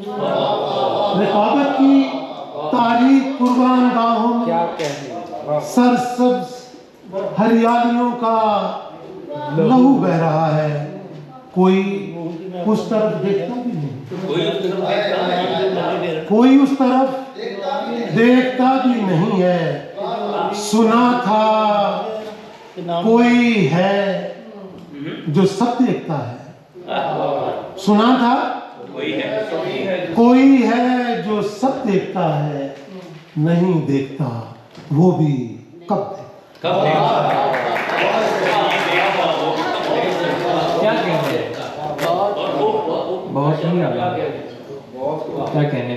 रकाबत की तारीख कुर्बान गाहों में क्या कहने, सरसब्ज हरियालियों का लहू बह रहा है, कोई उस तरफ देखता भी नहीं, कोई उस तरफ देखता भी नहीं है। सुना था कोई है जो सब देखता है, सुना था कोई है जो सब देखता है, नहीं देखता वो भी कब देखता। क्या कहने, बहुत ही आला, क्या कहने।